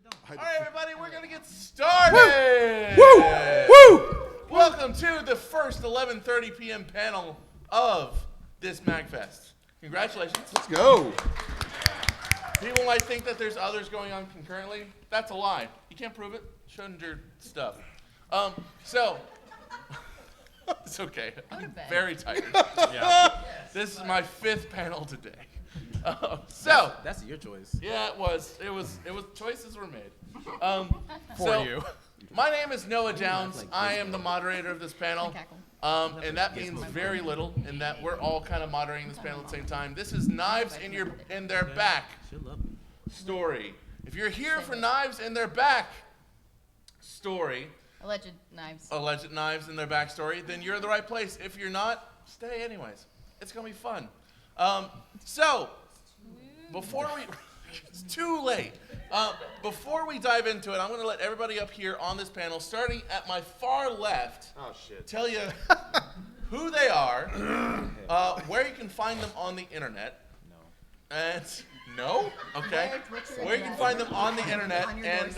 All right, everybody, we're going to get started. Woo! Woo! Welcome to the first 11:30 p.m. panel of this MAGFest. Congratulations. Let's go. People might think that there's others going on concurrently. That's a lie. You can't prove it. Show them your stuff. It's okay. I'm very tired. Yeah. This is my fifth panel today. That's your choice. Yeah, it was. Choices were made. For you. My name is Noah Jones. I am the moderator of this panel. And that means very little in that we're all kind of moderating this panel at the same time. This is Knives in Their Back story. If you're here for Knives in Their Back story, Alleged knives in their backstory, then you're in the right place. If you're not, stay anyways. It's going to be fun. Before we... It's too late. Before we dive into it, I'm going to let everybody up here on this panel, starting at my far left, tell you who they are, where you can find them on the internet. No? Okay. Where you can find them on the internet and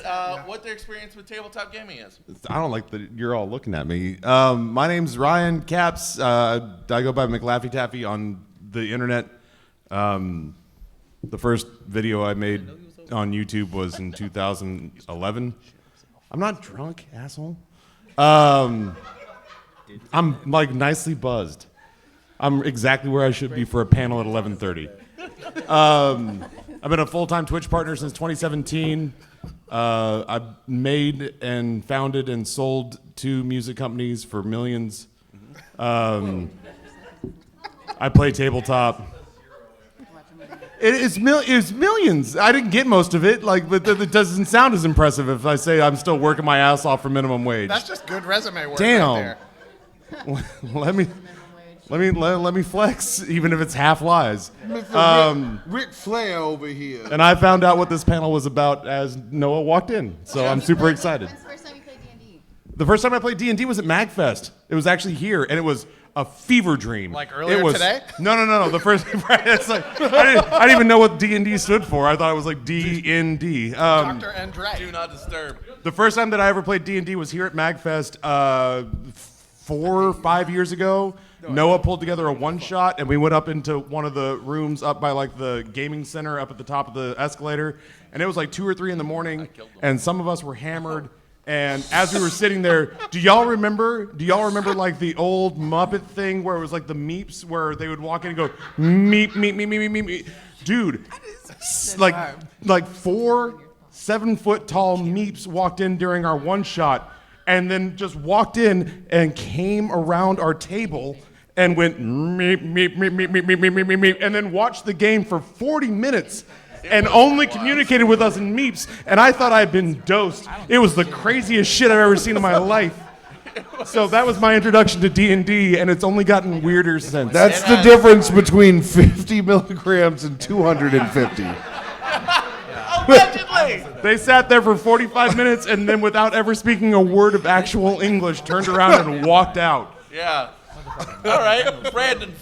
what their experience with tabletop gaming is. I don't like that you're all looking at me. My name's Ryan Capps. I go by McLaffy Taffy on the internet. The first video I made on YouTube was in 2011. I'm not drunk, asshole. I'm like nicely buzzed. I'm exactly where I should be for a panel at 11:30. I've been a full-time Twitch partner since 2017. I've made and founded and sold 2 music companies for millions. I play tabletop. It's millions. I didn't get most of it, but it doesn't sound as impressive if I say I'm still working my ass off for minimum wage. That's just good resume work. Damn. Right let me flex, even if it's half lies. Ric Flair over here. And I found out what this panel was about as Noah walked in, so I'm super excited. When's the first time you played D&D? The first time I played D&D was at MAGFest. It was actually here, and it was a fever dream. Like earlier today? No. The first, right? It's like I didn't even know what D&D stood for. I thought it was like D&D. Dr. Andre. Do not disturb. The first time that I ever played D&D was here at MAGFest 4 or 5 years ago. Noah pulled together a one-shot, and we went up into one of the rooms up by like the gaming center up at the top of the escalator, and it was like 2 or 3 in the morning, and some of us were hammered. And as we were sitting there, do y'all remember like the old Muppet thing where it was like the meeps where they would walk in and go meep meep meep meep meep meep? Dude, like 4 7-foot tall meeps walked in during our one shot, and then just walked in and came around our table and went meep meep meep meep meep meep meep meep meep, and then watched the game for 40 minutes. And only communicated with us in meeps, and I thought I had been dosed. It was the craziest shit I've ever seen in my life. So that was my introduction to D&D, and it's only gotten weirder since. That's the difference between 50 milligrams and 250. Allegedly! They sat there for 45 minutes, and then without ever speaking a word of actual English, turned around and walked out. Yeah. All right, Brandon,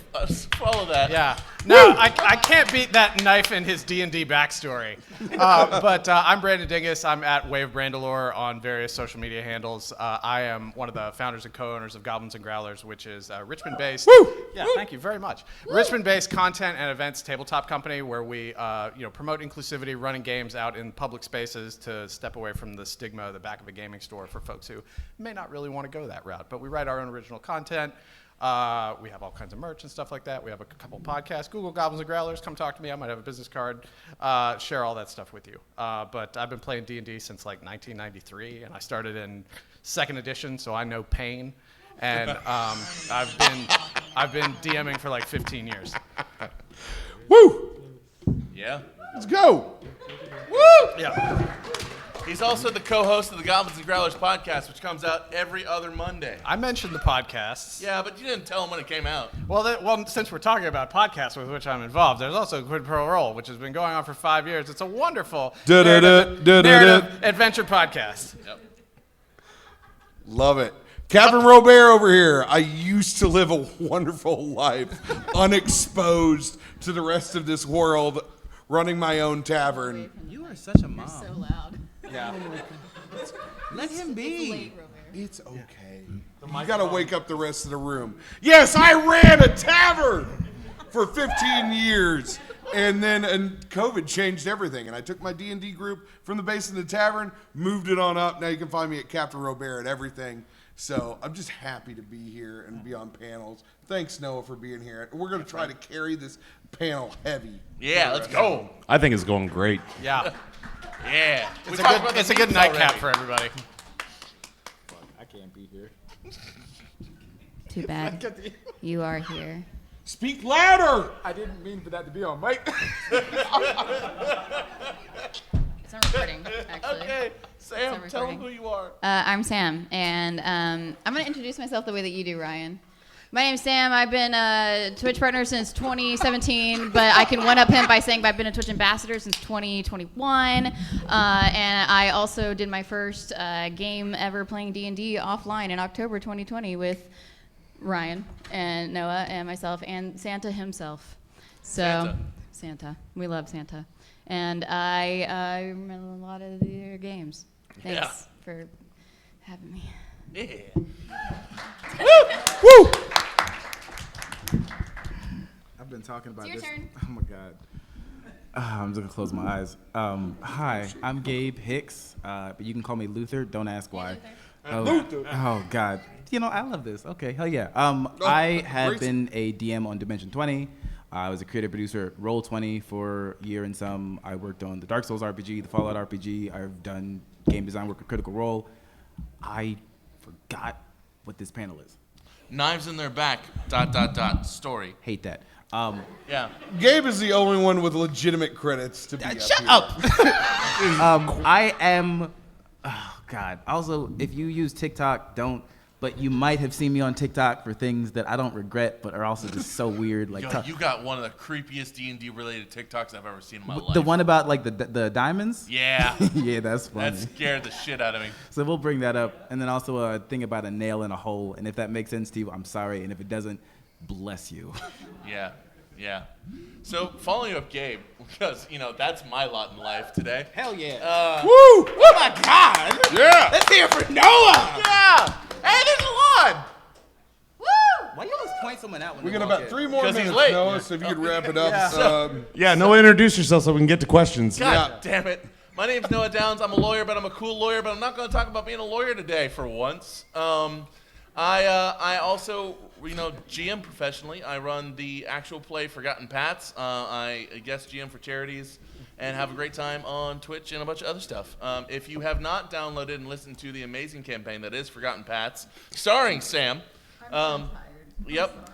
follow that. Yeah. No, I can't beat that knife in his D&D backstory. But I'm Brandon Dingus. I'm at Wave Brandalore on various social media handles. I am one of the founders and co-owners of Goblins and Growlers, which is Richmond-based. Woo! Yeah, thank you very much. Richmond-based content and events tabletop company where we promote inclusivity, running games out in public spaces to step away from the stigma of the back of a gaming store for folks who may not really want to go that route. But we write our own original content. We have all kinds of merch and stuff like that. We have a couple podcasts. Google Goblins and Growlers. Come talk to me. I might have a business card. Share all that stuff with you. But I've been playing D&D since like 1993, and I started in 2nd edition, so I know pain. And I've been DMing for like 15 years. Woo! Yeah. Let's go! Woo! Yeah. He's also the co-host of the Goblins and Growlers podcast, which comes out every other Monday. I mentioned the podcasts. Yeah, but you didn't tell him when it came out. Well, since we're talking about podcasts with which I'm involved, there's also Quid Pro Roll, which has been going on for 5 years. It's a wonderful narrative adventure podcast. Yep. Love it. Captain Robert over here. I used to live a wonderful life, unexposed to the rest of this world, running my own tavern. You are such a mom. So loud. Yeah. Let him be. Late, Robert. It's okay. You got to wake up the rest of the room. Yes, I ran a tavern for 15 years. And COVID changed everything. And I took my D&D group from the base of the tavern, moved it on up. Now you can find me at Captain Robert at everything. So I'm just happy to be here and be on panels. Thanks, Noah, for being here. We're going to try to carry this panel heavy. Yeah, let's go. I think it's going great. Yeah. Yeah. It's a good nightcap for everybody. I can't be here. Too bad. You are here. Speak louder! I didn't mean for that to be on mic. It's not recording, actually. Okay, Sam, It's tell not them who recording. you are. I'm Sam, and I'm going to introduce myself the way that you do, Ryan. My name's Sam. I've been a Twitch partner since 2017, but I can one-up him by saying I've been a Twitch ambassador since 2021. And I also did my first game ever playing D&D offline in October 2020 with Ryan and Noah and myself and Santa himself. So Santa. We love Santa. And I remember a lot of their games. Thanks for having me. Yeah. Woo! I've been talking about It's your this. turn. Oh my God. I'm just gonna close my eyes. Hi, I'm Gabe Hicks, but you can call me Luther. Don't ask why. Luther. Oh God. I love this. Okay, hell yeah. I have great. been a DM on Dimension 20. I was a creative producer at Roll20 for a year and some. I worked on the Dark Souls RPG, the Fallout RPG. I've done game design work at Critical Role. I forgot what this panel is. Knives in their back, ... story. Hate that. Yeah. Gabe is the only one with legitimate credits to be up Shut here. up. I am. Oh God. Also, if you use TikTok, don't. But you might have seen me on TikTok for things that I don't regret, but are also just so weird. Like Yo, you got one of the creepiest D&D related TikToks I've ever seen in my life. the one about like the diamonds. Yeah. Yeah, that's funny. That scared the shit out of me. So we'll bring that up, and then also a thing about a nail in a hole. And if that makes sense to you, I'm sorry. And if it doesn't, bless you. Yeah. Yeah. So following up Gabe, because, that's my lot in life today. Hell yeah. Woo! Oh my God. Yeah! Let's hear it for Noah. Yeah! Hey, there's Alon! Woo! Why you always point someone out when We they got walk about in? 3 more 'Cause he's minutes, late. Noah, so if you could wrap it up. Yeah, Noah, introduce yourself so we can get to questions. God damn it. My name's Noah Downs. I'm a lawyer, but I'm a cool lawyer, but I'm not going to talk about being a lawyer today for once. I also, GM professionally. I run the actual play Forgotten Pats. I guest GM for charities and have a great time on Twitch and a bunch of other stuff. If you have not downloaded and listened to the amazing campaign that is Forgotten Pats, starring Sam. Yep.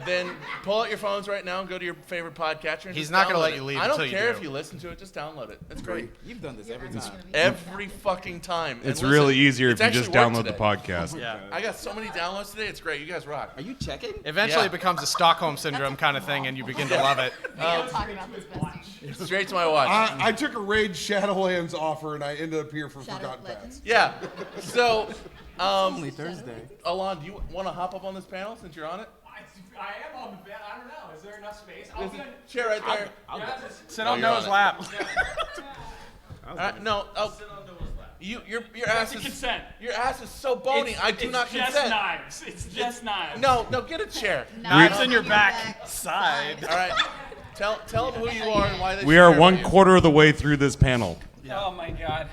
Then pull out your phones right now and go to your favorite podcatcher. And He's just not gonna download let it. you leave I don't until you care do. if you listen to it. Just download it. It's great. You've done this every time. Every fucking time. And It's listen, really easier it's if you just actually worked download the today. podcast. Yeah. I got so many downloads today. It's great. You guys rock. Are you checking? Eventually Yeah. it becomes a Stockholm Syndrome kind of thing, and you begin to love it. We'll talk about this best. Straight to my watch. I took a Raid Shadowlands offer, and I ended up here for Shadow Forgotten Legends. Pats. Yeah. So, Only Thursday. Alon, do you want to hop up on this panel since you're on it? I am on the bed. I don't know. Is there enough space? I'll be on. Chair right there. Sit Oh, on you're Noah's on it. lap. No. Oh, your ass to is consent. Your ass is so bony. I do not It's just consent. knives. It's just knives. No, get a chair. Knives in your back side. All right. Tell them who you are and why they. We should are care one about you. quarter of the way through this panel. Oh my god.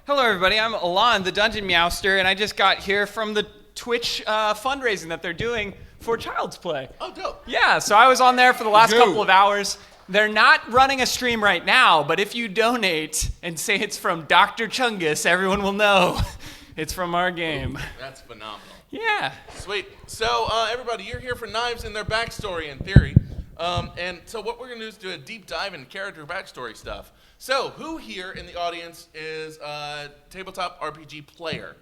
Hello, everybody. I'm Alon, the Dungeon Meowster, and I just got here from the Twitch fundraising that they're doing for Child's Play. Oh, dope. Yeah, so I was on there for the last Dude. couple of hours. They're not running a stream right now, but if you donate and say it's from Dr. Chungus, everyone will know it's from our game. That's phenomenal. Yeah. Sweet. So, everybody, you're here for Knives and their backstory in theory. And so what we're going to do is do a deep dive in character backstory stuff. So, who here in the audience is a tabletop RPG player?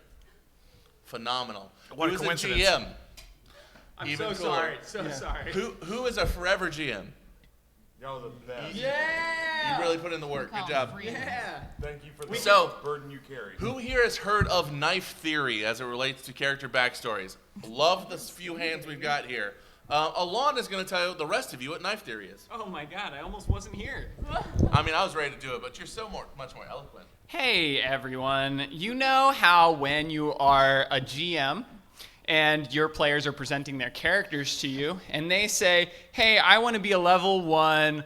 Phenomenal. What a Who's coincidence. GM? I'm Even so cooler. sorry. So sorry. Who is a forever GM? Y'all the best. Yeah. You really put in the work. Good job. Thank you for the So, burden you carry. who here has heard of knife theory as it relates to character backstories? Love the few hands we've got here. Alon is going to tell the rest of you what knife theory is. Oh my God, I almost wasn't here. I mean, I was ready to do it, but you're so much more eloquent. Hey everyone, you know how when you are a GM and your players are presenting their characters to you and they say, hey, I want to be a level 1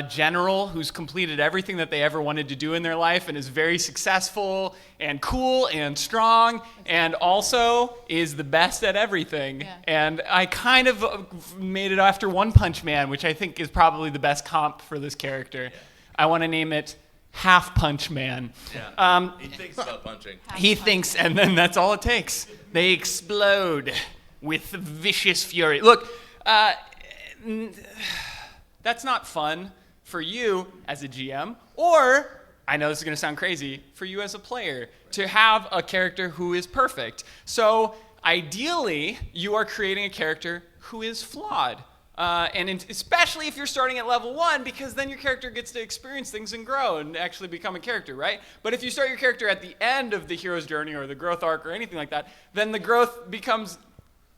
general who's completed everything that they ever wanted to do in their life and is very successful and cool and strong and also is the best at everything. Yeah. And I kind of made it after One Punch Man, which I think is probably the best comp for this character. Yeah. I want to name it Half Punch Man. Yeah. He thinks about punching. He thinks, and then that's all it takes. They explode with vicious fury. Look, that's not fun for you as a GM, or, I know this is going to sound crazy, for you as a player, to have a character who is perfect. So, ideally, you are creating a character who is flawed. Especially if you're starting at level 1, because then your character gets to experience things and grow and actually become a character, right? But if you start your character at the end of the hero's journey or the growth arc or anything like that, then the growth becomes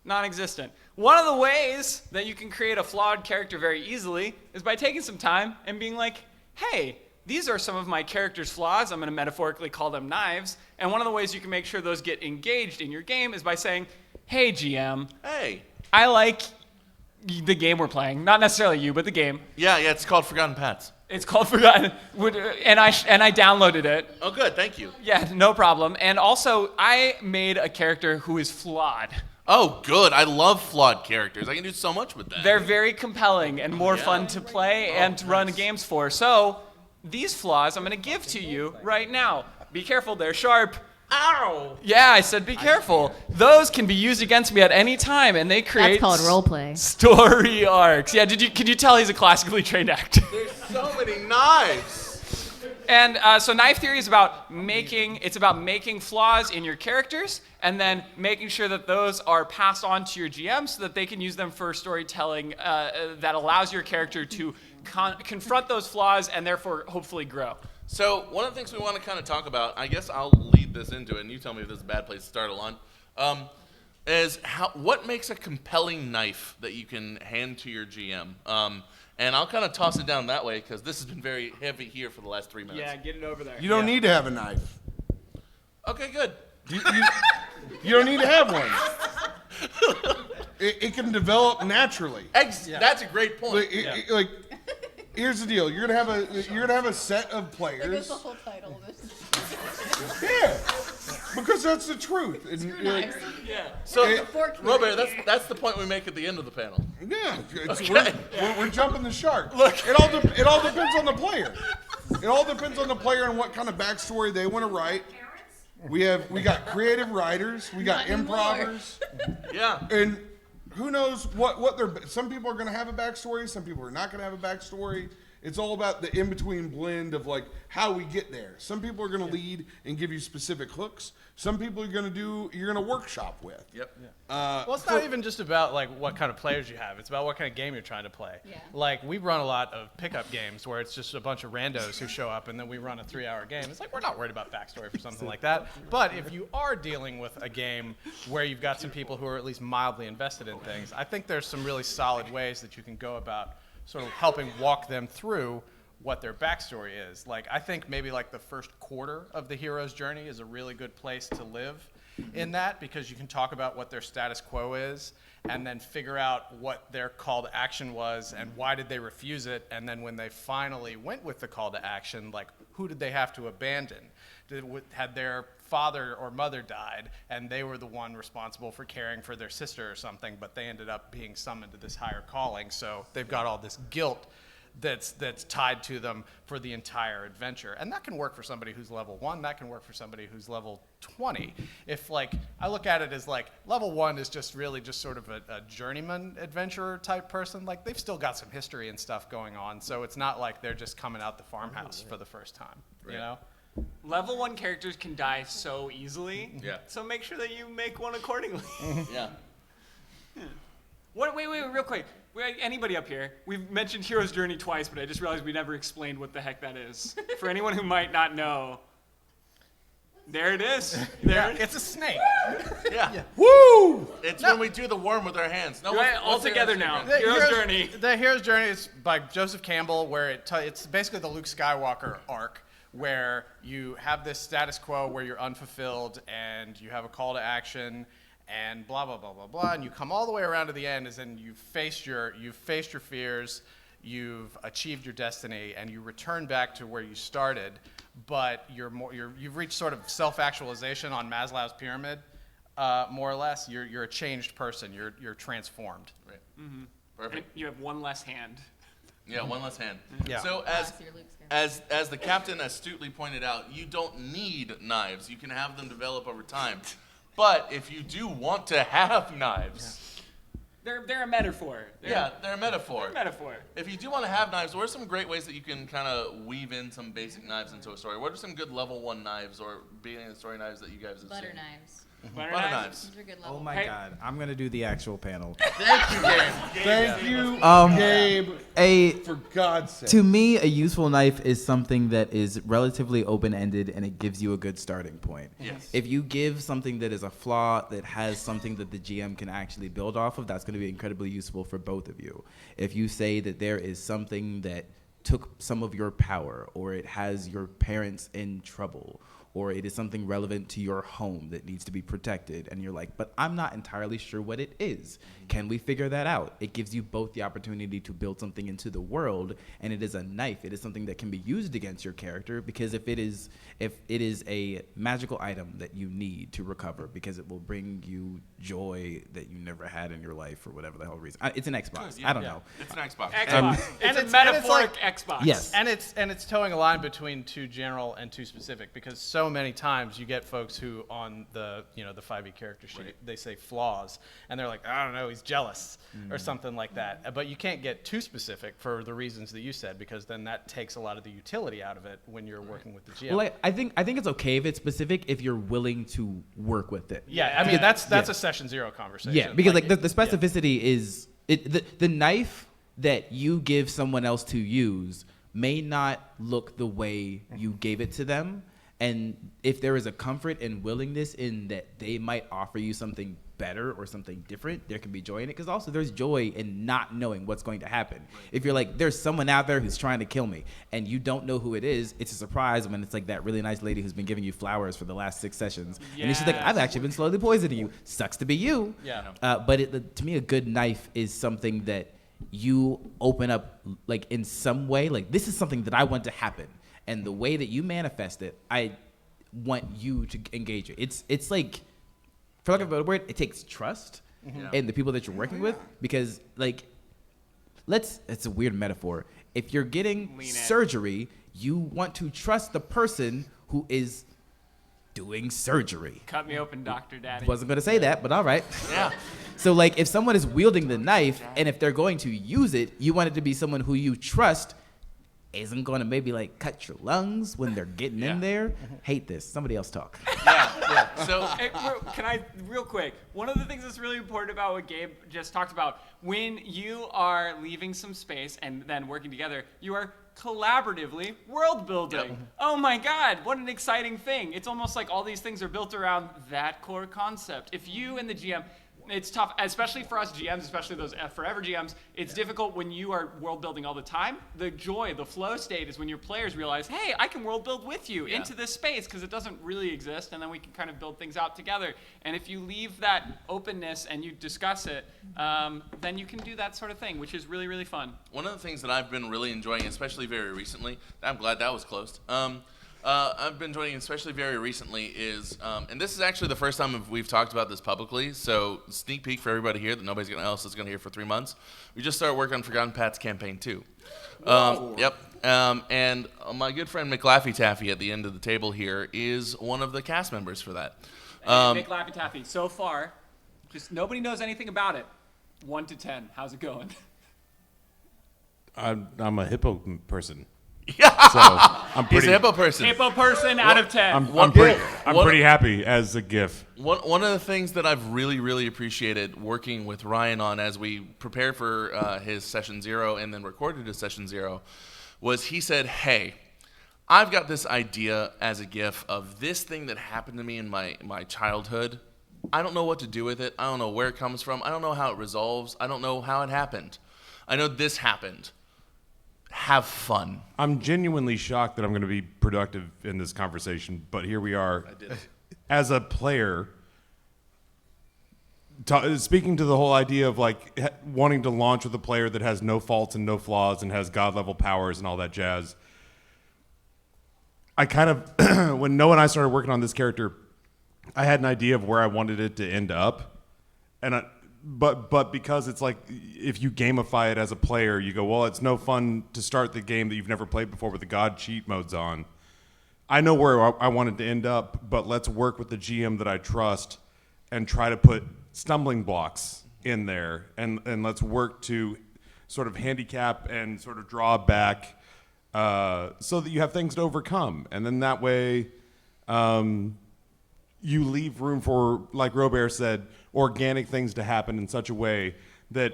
non-existent. One of the ways that you can create a flawed character very easily is by taking some time and being like, hey, these are some of my character's flaws. I'm going to metaphorically call them knives. And one of the ways you can make sure those get engaged in your game is by saying, hey, GM, Hey. I like the game we're playing. Not necessarily you, but the game. Yeah, it's called Forgotten Pets. It's called Forgotten, and I downloaded it. Oh, good, thank you. Yeah, no problem. And also, I made a character who is flawed. Oh, good. I love flawed characters. I can do so much with that. They're very compelling and more fun to play and to run games for. So, these flaws I'm going to give to you right now. Be careful, they're sharp. Ow! Yeah, I said be careful. Those can be used against me at any time, and they create That's called roleplay. Story arcs. Yeah, could you tell he's a classically trained actor? There's so many knives. And so knife theory is about making flaws in your characters and then making sure that those are passed on to your GM so that they can use them for storytelling that allows your character to confront those flaws and therefore hopefully grow. So one of the things we want to kind of talk about, I guess I'll lead this into it, and you tell me if this is a bad place to start, Alon, is what makes a compelling knife that you can hand to your GM? And I'll kind of toss it down that way because this has been very heavy here for the last 3 minutes. Yeah, get it over there. You don't need to have a knife. Okay, good. You don't need to have one. It can develop naturally. That's a great point. Like, here's the deal. You're gonna have a set of players. That's the whole title of this. Yeah, because that's the truth. So, Robert, that's the point we make at the end of the panel. Yeah, Okay. we're jumping the shark. Look, it all depends on the player. It all depends on the player and what kind of backstory they want to write. We got creative writers. We got improvers. Yeah. And who knows what they're. Some people are going to have a backstory. Some people are not going to have a backstory. It's all about the in-between blend of like how we get there. Some people are going to lead and give you specific hooks. Some people you're going to workshop with. Yep. Well, it's not even just about like what kind of players you have. It's about what kind of game you're trying to play. Yeah. Like we run a lot of pickup games where it's just a bunch of randos who show up and then we run a 3-hour game. It's like we're not worried about backstory for something like that. But if you are dealing with a game where you've got some people who are at least mildly invested in things, I think there's some really solid ways that you can go about sort of helping walk them through what their backstory is. Like, I think maybe like the first quarter of the hero's journey is a really good place to live in that, because you can talk about what their status quo is and then figure out what their call to action was and why did they refuse it, and then when they finally went with the call to action, like who did they have to abandon? Had their father or mother died and they were the one responsible for caring for their sister or something, but they ended up being summoned to this higher calling, so they've got all this guilt that's tied to them for the entire adventure. And that can work for somebody who's level 1, that can work for somebody who's level 20. If like, I look at it as like, level 1 is just really just sort of a journeyman adventurer type person. Like they've still got some history and stuff going on, so it's not like they're just coming out the farmhouse for the first time, you know? Level 1 characters can die so easily. Yeah. So make sure that you make one accordingly. Yeah. Wait, real quick. Anybody up here? We've mentioned Hero's Journey twice, but I just realized we never explained what the heck that is. For anyone who might not know. There it is. There it is. It's a snake. Yeah. Woo! It's when we do the worm with our hands. No, Right, what's all the together other now. secret? Hero's Journey. The Hero's Journey is by Joseph Campbell, where it's basically the Luke Skywalker arc, where you have this status quo where you're unfulfilled and you have a call to action and blah blah blah blah blah, and you come all the way around to the end, as in you've faced your fears, you've achieved your destiny, and you return back to where you started, but you've reached sort of self-actualization on Maslow's pyramid, more or less. You're a changed person. You're transformed. Right. And Perfect. you have one less hand. Yeah, one less hand. Yeah. So as the captain astutely pointed out, you don't need knives. You can have them develop over time. But if you do want to have knives, They're a metaphor. they're a metaphor. They're a metaphor. If you do want to have knives, what are some great ways that you can kind of weave in some basic knives into a story? What are some good level 1 knives or beginning of the story knives that you guys have Butter seen? knives. Butter Butter knives. knives. Those are good Oh level. my Hey. God, I'm gonna do the actual panel. Thank you, Gabe. Thank you, Gabe. For God's sake. To me, a useful knife is something that is relatively open-ended and it gives you a good starting point. Yes. If you give something that is a flaw that has something that the GM can actually build off of, that's going to be incredibly useful for both of you. If you say that there is something that took some of your power, or it has your parents in trouble, or it is something relevant to your home that needs to be protected, and you're like, but I'm not entirely sure what it is. Can we figure that out? It gives you both the opportunity to build something into the world, and it is a knife. It is something that can be used against your character, because if it is a magical item that you need to recover, because it will bring you joy that you never had in your life, or whatever the hell reason. It's an Xbox. I don't know. It's an Xbox. Xbox. It's a it's metaphoric like- Xbox. Yes. And it's towing a line between too general and too specific, because so many times you get folks who on the the 5e character sheet they say flaws, and they're like, I don't know, he's jealous or something like that. But you can't get too specific for the reasons that you said, because then that takes a lot of the utility out of it when you're working with the GM. Well, I think it's okay if it's specific if you're willing to work with it. Yeah, I mean that's a session 0 conversation. Yeah, because like the specificity is the knife that you give someone else to use may not look the way you gave it to them, and if there is a comfort and willingness in that they might offer you something better or something different, there can be joy in it, because also there's joy in not knowing what's going to happen. If you're like, there's someone out there who's trying to kill me and you don't know who it is, it's a surprise when it's like that really nice lady who's been giving you flowers for the last 6 sessions, and she's like, I've actually been slowly poisoning you. Sucks to be you. Yeah. But to me, a good knife is something that you open up, like in some way, like this is something that I want to happen, and the way that you manifest it, I want you to engage it. It's like, for lack of a better word, it takes trust in the people that you're working with, because like, it's a weird metaphor. If you're getting surgery, you want to trust the person who is doing surgery. Cut me open, Dr. Daddy. Wasn't going to say that, but all right. Yeah. So like, if someone is wielding the knife and if they're going to use it, you want it to be someone who you trust isn't going to maybe like cut your lungs when they're getting in there. Hate this. Somebody else talk. Yeah. So Hey, can I, real quick, one of the things that's really important about what Gabe just talked about, when you are leaving some space and then working together, you are collaboratively world building. Yep. Oh my God, what an exciting thing. It's almost like all these things are built around that core concept. If you and the GM, it's tough, especially for us GMs, especially those forever GMs, it's difficult when you are world building all the time. The joy, the flow state is when your players realize, hey, I can world build with you into this space, because it doesn't really exist, and then we can kind of build things out together. And if you leave that openness and you discuss it, then you can do that sort of thing, which is really, really fun. one of the things that I've been really enjoying, especially very recently, I'm glad that was closed. I've been enjoying, especially very recently, is, and this is actually the first time we've talked about this publicly, so sneak peek for everybody here that nobody else is going to hear for 3 months. We just started working on Forgotten Paths Campaign 2. Yep. And my good friend McLaffy Taffy at the end of the table here is one of the cast members for that. Nick Laffy Taffy, so far, just nobody knows anything about it. 1 to 10, how's it going? I'm a hippo person. Yeah. So I'm He's pretty. a hippo person. Hippo person out of 10. I'm pretty happy as a GIF. One of the things that I've really, really appreciated working with Ryan on as we prepared for his session 0 and then recorded his session 0 was he said, hey, I've got this idea as a GIF of this thing that happened to me in my childhood. I don't know what to do with it. I don't know where it comes from. I don't know how it resolves. I don't know how it happened. I know this happened. Have fun. I'm genuinely shocked that I'm going to be productive in this conversation, but here we are. I did it. As a player, speaking to the whole idea of like wanting to launch with a player that has no faults and no flaws and has god level powers and all that jazz. I kind of, when Noah and I started working on this character, I had an idea of where I wanted it to end up, and but because it's like if you gamify it as a player, you go, well, it's no fun to start the game that you've never played before with the god cheat modes on. I know where I wanted to end up, but let's work with the GM that I trust and try to put stumbling blocks in there, and let's work to sort of handicap and sort of draw back so that you have things to overcome. And then that way you leave room for, like Robert said, organic things to happen in such a way that,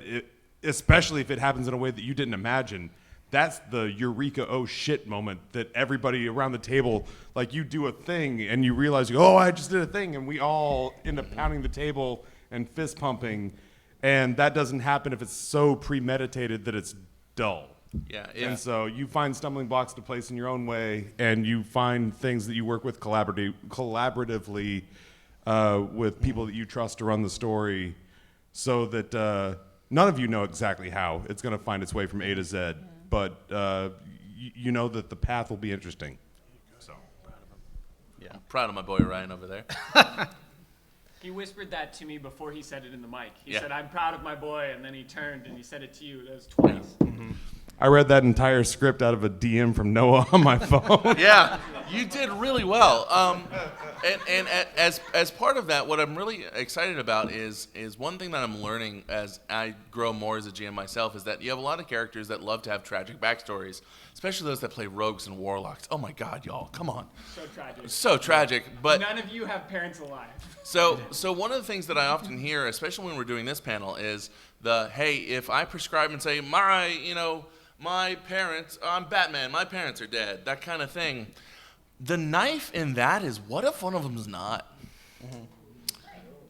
especially if it happens in a way that you didn't imagine, that's the eureka, oh shit moment that everybody around the table, like you do a thing and you realize, oh, I just did a thing, and we all end up pounding the table and fist pumping, and that doesn't happen if it's so premeditated that it's dull. Yeah. And so you find stumbling blocks to place in your own way, and you find things that you work with collaboratively with people that you trust to run the story, so that none of you know exactly how it's going to find its way from A to Z, but you know that the path will be interesting. So, Yeah. I'm proud of my boy Ryan over there. He whispered that to me before he said it in the mic. He Yeah. said, "I'm proud of my boy," and then he turned and he said it to you. That was twice. I read that entire script out of a DM from Noah on my phone. Yeah, you did really well. And as part of that, what I'm really excited about is one thing that I'm learning as I grow more as a GM myself is that you have a lot of characters that love to have tragic backstories, especially those that play rogues and warlocks. Oh my God, y'all, come on. So tragic. So tragic, but None of you have parents alive. so one of the things that I often hear, especially when we're doing this panel, is hey, if I prescribe and say, my parents, I'm Batman, my parents are dead, that kind of thing. The knife in that is, what if one of them's not?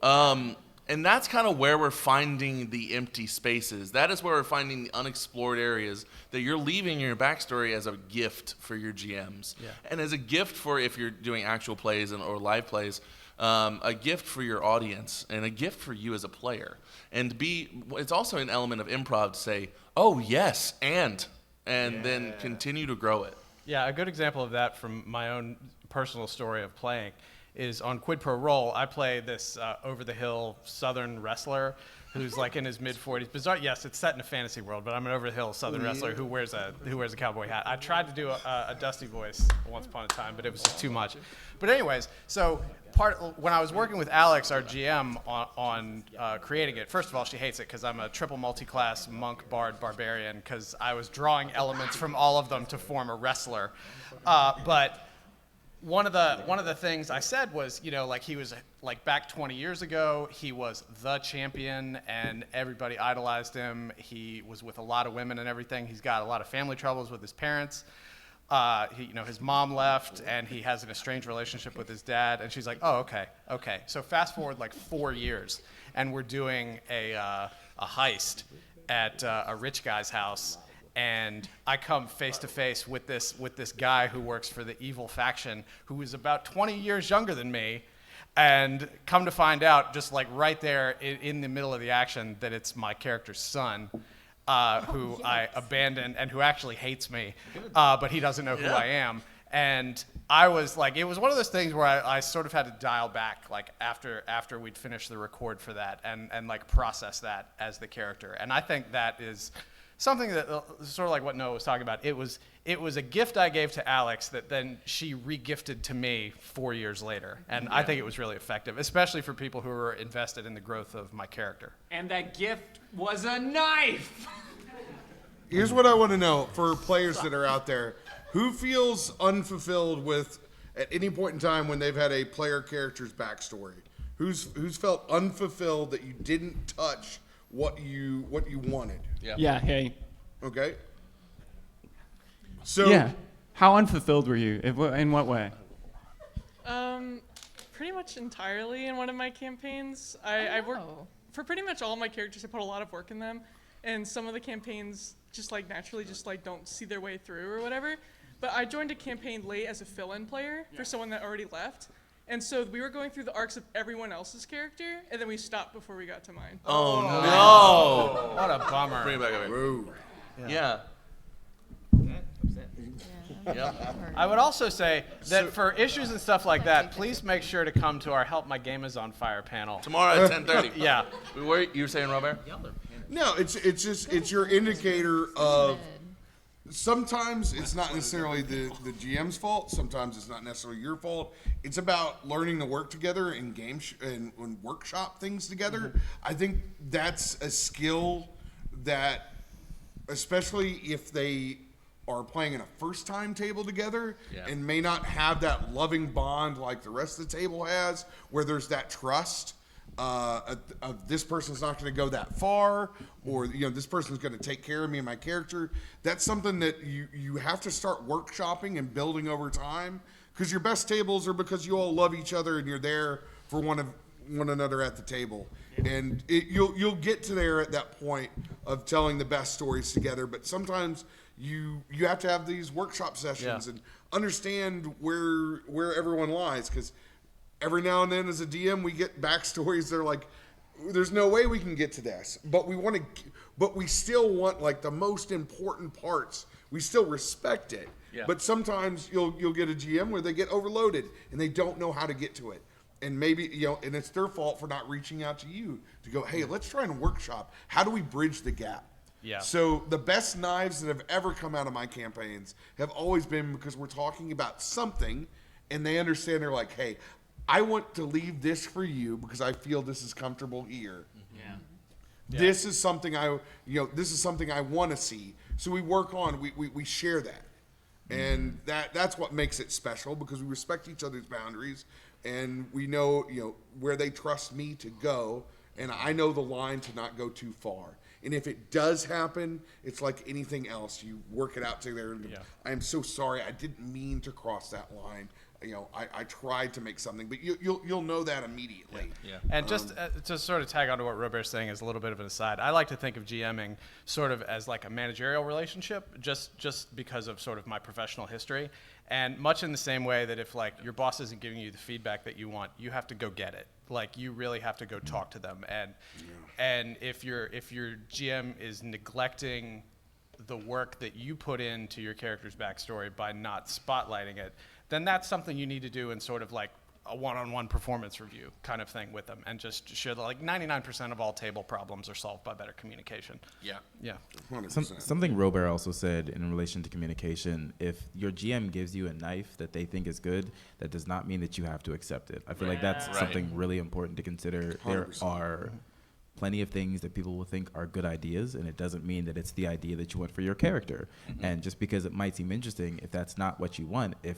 And that's kind of where we're finding the empty spaces. That is where we're finding the unexplored areas that you're leaving in your backstory as a gift for your GMs. Yeah. And as a gift for if you're doing actual plays or live plays, a gift for your audience, and a gift for you as a player. And it's also an element of improv to say, oh, yes, and then continue to grow it. Yeah, a good example of that from my own personal story of playing is on Quid Pro Roll. I play this over-the-hill Southern wrestler who's like in his mid-40s. Bizarre, yes, it's set in a fantasy world, but I'm an over-the-hill Southern wrestler who wears a cowboy hat. I tried to do a Dusty voice once upon a time, but it was just too much. But anyways, so when I was working with Alex, our GM, on creating it, first of all, she hates it because I'm a triple multi-class monk, bard, barbarian, because I was drawing elements from all of them to form a wrestler. But one of the things I said was, he was like back 20 years ago, he was the champion and everybody idolized him. He was with a lot of women and everything. He's got a lot of family troubles with his parents. His mom left, and he has an estranged relationship with his dad. And she's like, "Oh, okay." So fast forward like 4 years, and we're doing a heist at a rich guy's house, and I come face to face with this guy who works for the evil faction, who is about 20 years younger than me, and come to find out, just like right there in the middle of the action, that it's my character's son. Who I abandoned and who actually hates me, but he doesn't know who I am. And I was like, it was one of those things where I sort of had to dial back, like after we'd finished the record for that, and like process that as the character. And I think that is something that sort of like what Noah was talking about. It was a gift I gave to Alex that then she re-gifted to me 4 years later. And I think it was really effective, especially for people who were invested in the growth of my character. And that gift was a knife. Here's what I want to know for players that are out there. Who feels unfulfilled at any point in time when they've had a player character's backstory? Who's felt unfulfilled that you didn't touch what you wanted? Yeah, hey. Okay. So How unfulfilled were you? In what way? Pretty much entirely in one of my campaigns. I worked for pretty much all my characters. I put a lot of work in them, and some of the campaigns just like naturally just like don't see their way through or whatever. But I joined a campaign late as a fill-in player for someone that already left. And so we were going through the arcs of everyone else's character, and then we stopped before we got to mine. Oh, no. What a bummer. Bring it back over here. Yeah. Yep. I would also say that for issues and stuff like that, please make sure to come to our Help My Game Is on Fire panel. Tomorrow at 10:30. Yeah. You were saying, Robert? No, it's your indicator of. Sometimes it's not necessarily the GM's fault. Sometimes it's not necessarily your fault. It's about learning to work together and and workshop things together. I think that's a skill that, especially if they are playing in a first-time table together and may not have that loving bond like the rest of the table has, where there's that trust. Of this person's not going to go that far, or this person's going to take care of me and my character. That's something that you have to start workshopping and building over time, because your best tables are because you all love each other and you're there for one another at the table. And you'll get to there at that point of telling the best stories together. But sometimes you have to have these workshop sessions and understand where everyone lies, because every now and then, as a DM, we get backstories that are like, "There's no way we can get to this," but we still want like the most important parts. We still respect it, but sometimes you'll get a GM where they get overloaded and they don't know how to get to it, and maybe and it's their fault for not reaching out to you to go, "Hey, let's try and workshop. How do we bridge the gap?" Yeah. So the best knives that have ever come out of my campaigns have always been because we're talking about something, and they understand. They're like, "Hey, I want to leave this for you because I feel this is comfortable here. This is something this is something I want to see." So we work on, we share that. And that's what makes it special, because we respect each other's boundaries, and we know, where they trust me to go, and I know the line to not go too far. And if it does happen, it's like anything else. You work it out together. I'm so sorry. I didn't mean to cross that line. I tried to make something, but you'll know that immediately. And just to sort of tag on to what Robert's saying as a little bit of an aside, I like to think of GMing sort of as like a managerial relationship, just because of sort of my professional history. And much in the same way that if like your boss isn't giving you the feedback that you want, you have to go get it. Like you really have to go talk to them. And if your GM is neglecting the work that you put into your character's backstory by not spotlighting it, then that's something you need to do in sort of like a one-on-one performance review kind of thing with them, and just show that like 99% of all table problems are solved by better communication. Yeah. 100%. Something Robert also said in relation to communication: if your GM gives you a knife that they think is good, that does not mean that you have to accept it. I feel like that's something really important to consider. 100%. There are plenty of things that people will think are good ideas, and it doesn't mean that it's the idea that you want for your character. And just because it might seem interesting, if that's not what you want, if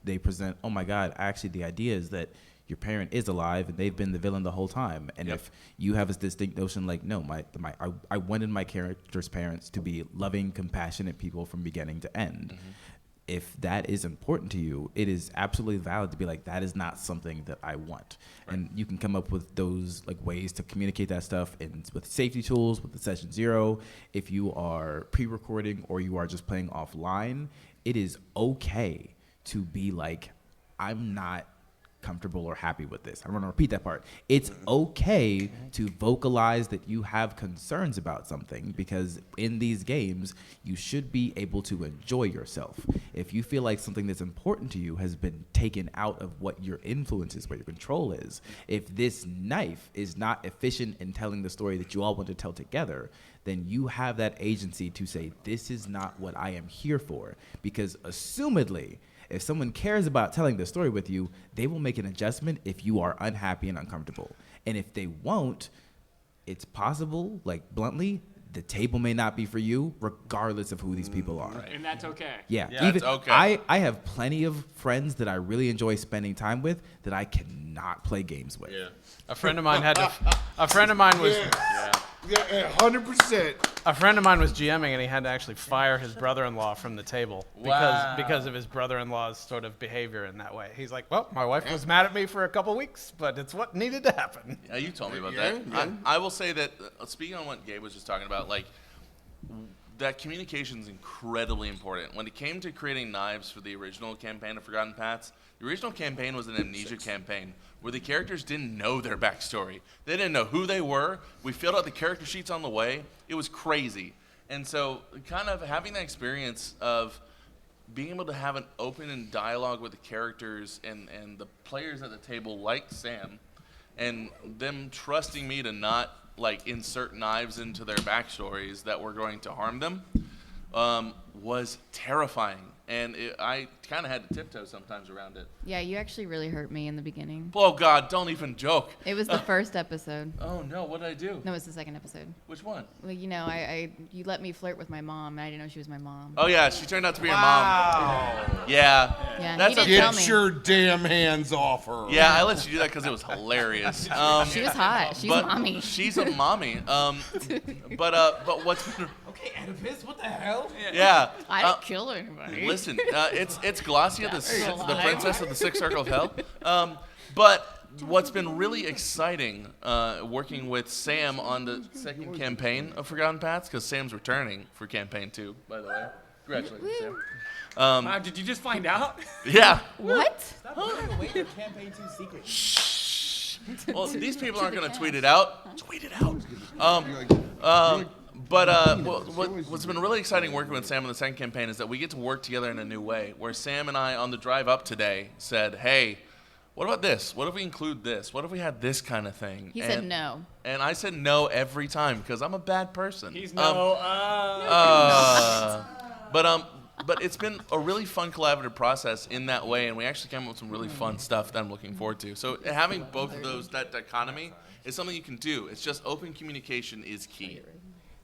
they present, "Oh my God, actually the idea is that your parent is alive and they've been the villain the whole time." And if you have this distinct notion like, "No, I wanted my character's parents to be loving, compassionate people from beginning to end." If that is important to you, it is absolutely valid to be like, "That is not something that I want." And you can come up with those like ways to communicate that stuff with safety tools, with the session 0. If you are pre-recording or you are just playing offline, it is okay to be like, "I'm not comfortable or happy with this." I want to repeat that part. It's okay to vocalize that you have concerns about something, because in these games, you should be able to enjoy yourself. If you feel like something that's important to you has been taken out of what your influence is, what your control is, if this knife is not efficient in telling the story that you all want to tell together, then you have that agency to say, "This is not what I am here for." Because assumedly, if someone cares about telling the story with you, they will make an adjustment if you are unhappy and uncomfortable. And if they won't, it's possible, like bluntly, the table may not be for you, regardless of who these people are. And that's okay. Yeah, it's okay. I have plenty of friends that I really enjoy spending time with that I cannot play games with. A friend of mine was 100%. A friend of mine was GMing, and he had to actually fire his brother-in-law from the table because of his brother-in-law's sort of behavior in that way. He's like, well, my wife was mad at me for a couple weeks, but it's what needed to happen. Yeah, you told me about that. Yeah. I will say that, speaking on what Gabe was just talking about, like, that communication is incredibly important. When it came to creating knives for the original campaign of Forgotten Paths, the original campaign was an amnesia campaign where the characters didn't know their backstory. They didn't know who they were. We filled out the character sheets on the way. It was crazy. And so kind of having that experience of being able to have an open and dialogue with the characters and the players at the table like Sam, and them trusting me to not like insert knives into their backstories that were going to harm them, was terrifying. And I kind of had to tiptoe sometimes around it. Yeah, you actually really hurt me in the beginning. Oh, God, don't even joke. It was the first episode. Oh, no, what did I do? No, it was the second episode. Which one? Well, you know, you let me flirt with my mom, and I didn't know she was my mom. Oh, yeah, she turned out to be your mom. Yeah. Yeah, That's he didn't tell Get me. your damn hands off her. Yeah, I let you do that because it was hilarious. She was hot. She's but mommy. She's a mommy. But what's been... Okay, Oedipus, what the hell? Yeah. I didn't kill anybody. Listen, it's Glossia, the princess of the Sixth Circle of Hell. But what's been really exciting working with Sam on the second campaign of Forgotten Paths, because Sam's returning for campaign 2, by the way. Congratulations, Sam. Wow, did you just find out? Yeah. What? Stop giving away your campaign 2 secret. Well, these people aren't going to tweet it out. Tweet it out. What's been really exciting working with Sam on the second campaign is that we get to work together in a new way, where Sam and I, on the drive up today, said, hey, what about this? What if we include this? What if we had this kind of thing? He said no. And I said no every time because I'm a bad person. He's no. But it's been a really fun collaborative process in that way, and we actually came up with some really fun stuff that I'm looking forward to. So having both of those, that dichotomy, is something you can do. It's just open communication is key.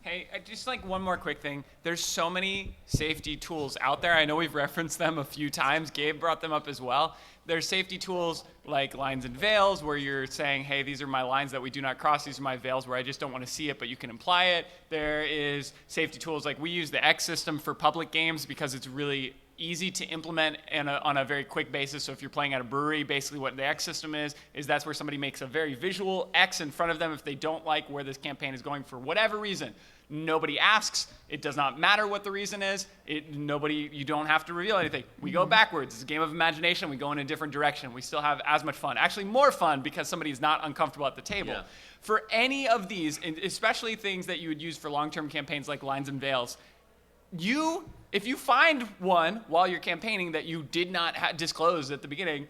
Hey, just like one more quick thing. There's so many safety tools out there. I know we've referenced them a few times. Gabe brought them up as well. There's safety tools like lines and veils where you're saying, hey, these are my lines that we do not cross. These are my veils where I just don't want to see it, but you can imply it. There is safety tools like we use the X system for public games because it's really easy to implement on a very quick basis. So if you're playing at a brewery, basically what the X system is that's where somebody makes a very visual X in front of them if they don't like where this campaign is going for whatever reason. Nobody asks. It does not matter what the reason is. You don't have to reveal anything. We go backwards. It's a game of imagination. We go in a different direction. We still have as much fun. Actually, more fun because somebody's not uncomfortable at the table. Yeah. For any of these, and especially things that you would use for long-term campaigns like lines and veils, if you find one while you're campaigning that you did not disclose at the beginning,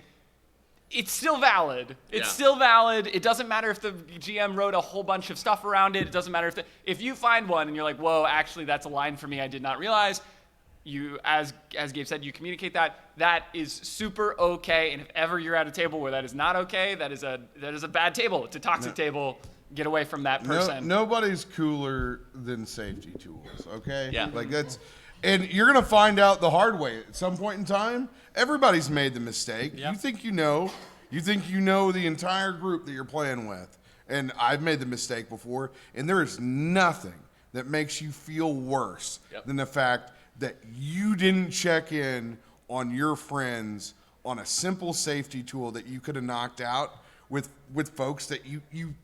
it's still valid. It's still valid. It doesn't matter if the GM wrote a whole bunch of stuff around it. It doesn't matter if you find one and you're like, whoa, actually that's a line for me I did not realize. You, as Gabe said, you communicate that. That is super okay. And if ever you're at a table where that is not okay, that is a bad table. It's a toxic table. Get away from that person. Nobody's cooler than safety tools, okay? Yeah. Like that's, and you're gonna find out the hard way at some point in time. Everybody's made the mistake. Yep. You think you know the entire group that you're playing with. And I've made the mistake before, and there is nothing that makes you feel worse than the fact that you didn't check in on your friends on a simple safety tool that you could have knocked out with folks that you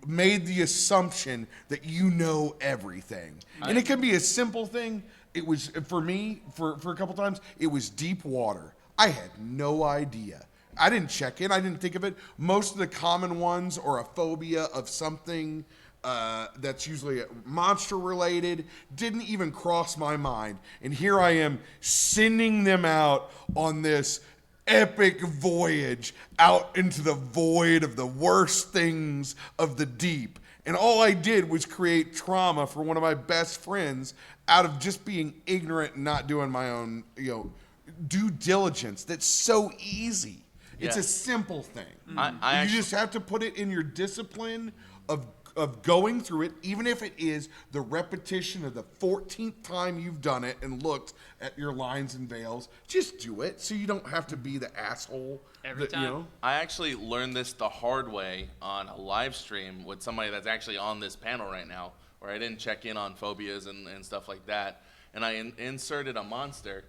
made the assumption that you know everything. And it could be a simple thing. It was, for me, for a couple times, it was deep water. I had no idea. I didn't check in. I didn't think of it. Most of the common ones are a phobia of something that's usually monster related. Didn't even cross my mind. And here I am sending them out on this epic voyage out into the void of the worst things of the deep. And all I did was create trauma for one of my best friends out of just being ignorant and not doing my own, due diligence. That's so easy. It's a simple thing. You just have to put it in your discipline of going through it, even if it is the repetition of the 14th time you've done it and looked at your lines and veils. Just do it so you don't have to be the asshole. Every time. I actually learned this the hard way on a live stream with somebody that's actually on this panel right now, or I didn't check in on phobias and stuff like that. And I inserted a monster.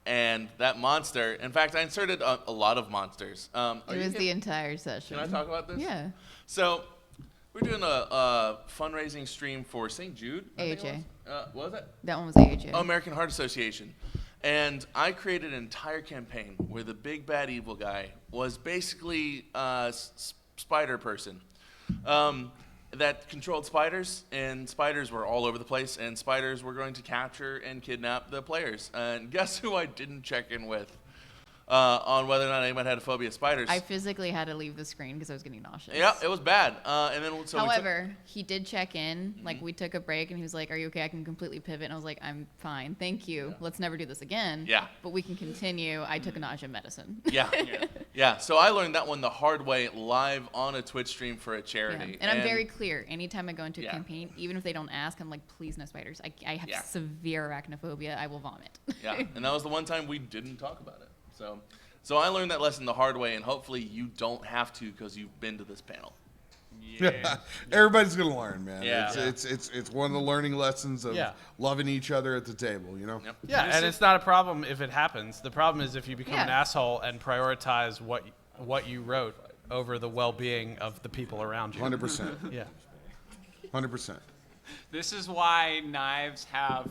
And that monster, in fact, I inserted a lot of monsters. It was the entire session. Can I talk about this? Yeah. So we're doing a fundraising stream for St. Jude. AHA. What was that? That one was AHA. Oh, American Heart Association. And I created an entire campaign where the big bad evil guy was basically a spider person that controlled spiders, and spiders were all over the place, and spiders were going to capture and kidnap the players. And guess who I didn't check in with on whether or not anyone had a phobia of spiders? I physically had to leave the screen because I was getting nauseous. Yeah, it was bad. And then so However, he did check in. Like, we took a break, and he was like, "Are you okay? I can completely pivot." And I was like, "I'm fine, thank you. Let's never do this again." Yeah. But we can continue. I took a nausea medicine. Yeah. So I learned that one the hard way live on a Twitch stream for a charity. Yeah. And I'm very clear. Anytime I go into a campaign, even if they don't ask, I'm like, "Please, no spiders. I have severe arachnophobia. I will vomit." Yeah. And that was the one time we didn't talk about it. So I learned that lesson the hard way, and hopefully you don't have to because you've been to this panel. Yeah. Everybody's gonna learn, man. Yeah. It's one of the learning lessons of loving each other at the table, you know? Yep. Yeah, and it's not a problem if it happens. The problem is if you become an asshole and prioritize what you wrote over the well-being of the people around you. 100%. Yeah. 100%. This is why knives have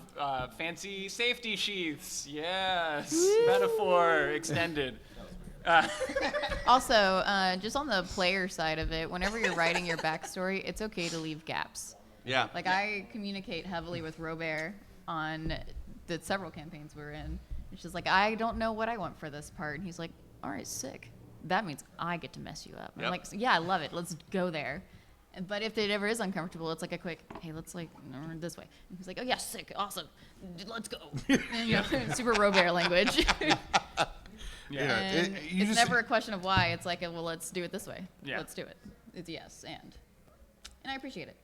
fancy safety sheaths. Yes, metaphor extended. Also, just on the player side of it, whenever you're writing your backstory, it's okay to leave gaps. Yeah. Like, I communicate heavily with Robert on the several campaigns we're in. It's just like, I don't know what I want for this part. And he's like, all right, sick. That means I get to mess you up. And I'm like, yeah, I love it. Let's go there. But if it ever is uncomfortable, it's like a quick, hey, let's like this way. And he's like, oh yeah, sick, awesome, let's go. And, super Robert language. And it's never a question of why. It's like, well, let's do it this way. Yeah. Let's do it. It's yes, and I appreciate it.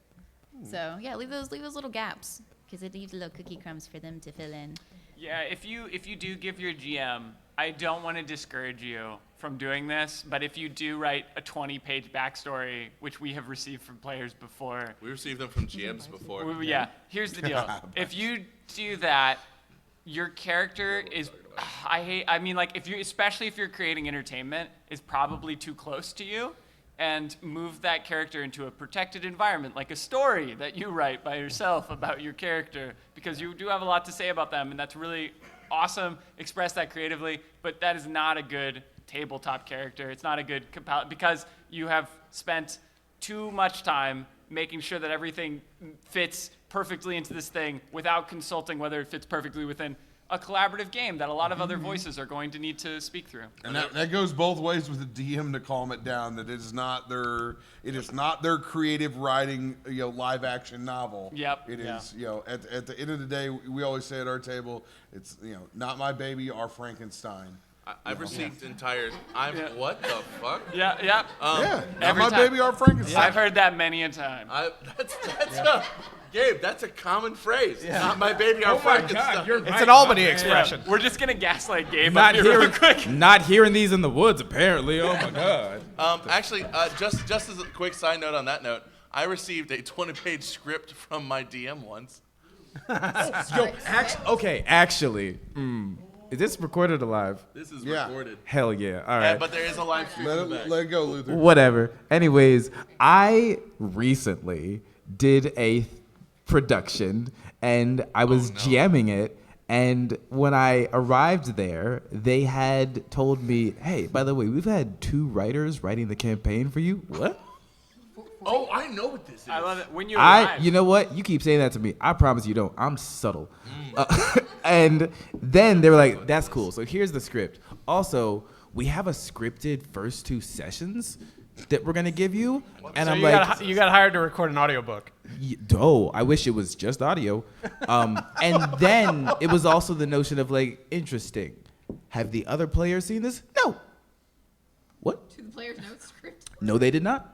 So yeah, leave those little gaps because it leaves little cookie crumbs for them to fill in. Yeah, if you do give your GM, I don't want to discourage you from doing this, but if you do write a 20-page backstory, which we have received from players before. We received them from GMs before. Yeah, here's the deal. If you do that, your character is, especially if you're creating entertainment, is probably too close to you, and move that character into a protected environment, like a story that you write by yourself about your character, because you do have a lot to say about them, and that's really awesome. Express that creatively, but that is not a good tabletop character. It's not a good because you have spent too much time making sure that everything fits perfectly into this thing without consulting whether it fits perfectly within a collaborative game that a lot of other voices are going to need to speak through. And that goes both ways with the DM to calm it down. That it is not their creative writing, live action novel. Yep. It is, at the end of the day, we always say at our table, it's, not my baby, our Frankenstein. I've received entire. What the fuck? Yeah. Not my baby, our Frankenstein. I've heard that many a time. Gabe, that's a common phrase. Not my baby, our Frankenstein. It's an Albany expression. We're just gonna gaslight Gabe Not up here real hearing, quick. not hearing these in the woods, apparently. Oh my God. Actually, just as a quick side note on that note, I received a 20-page script from my DM once. Actually, is this recorded or live? This is recorded. Hell yeah. All right. But there is a live stream. Let it go, Luther. Whatever. Anyways, I recently did a production and I was jamming it. And when I arrived there, they had told me, hey, by the way, we've had 2 writers writing the campaign for you. What? Oh, I know what this is. I love it. When you arrive. You know what? You keep saying that to me. I promise you don't. I'm subtle. And then they were like, that's cool. So here's the script. Also, we have a scripted first 2 sessions that we're going to give you. And So I'm you got hired to record an audiobook. I wish it was just audio. And then it was also the notion of like, interesting. Have the other players seen this? No. What? Do the players know the script? No, they did not.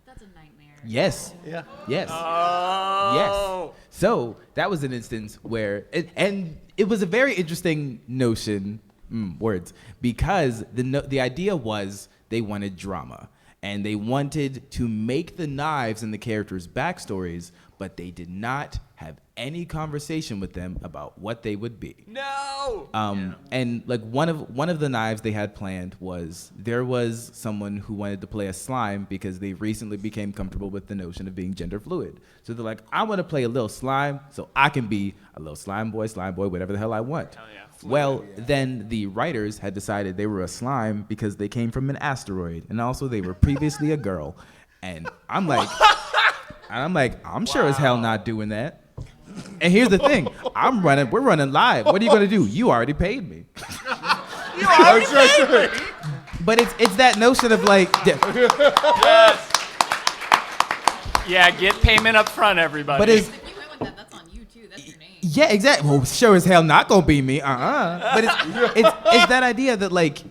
That's a nightmare. Yes. Yeah. Yes. Oh. Yes. So that was an instance where, it was a very interesting notion, words, because the idea was they wanted drama. And they wanted to make the knives and the characters' backstories, but they did not have any conversation with them about what they would be. No. And like one of the knives they had planned was there was someone who wanted to play a slime because they recently became comfortable with the notion of being gender fluid. So they're like, I want to play a little slime so I can be a little slime boy, whatever the hell I want. Hell yeah. Well, then the writers had decided they were a slime because they came from an asteroid, and also they were previously a girl. And I'm like, I'm sure as hell not doing that. And here's the thing, we're running live. What are you gonna do? You already paid me. You already paid me. But it's that notion of like, Yes. Yeah, get payment up front, everybody. but it's If you went with that, that's on you too. That's your name. yeah, exactly. Well, sure as hell not gonna be me. But it's that idea that like,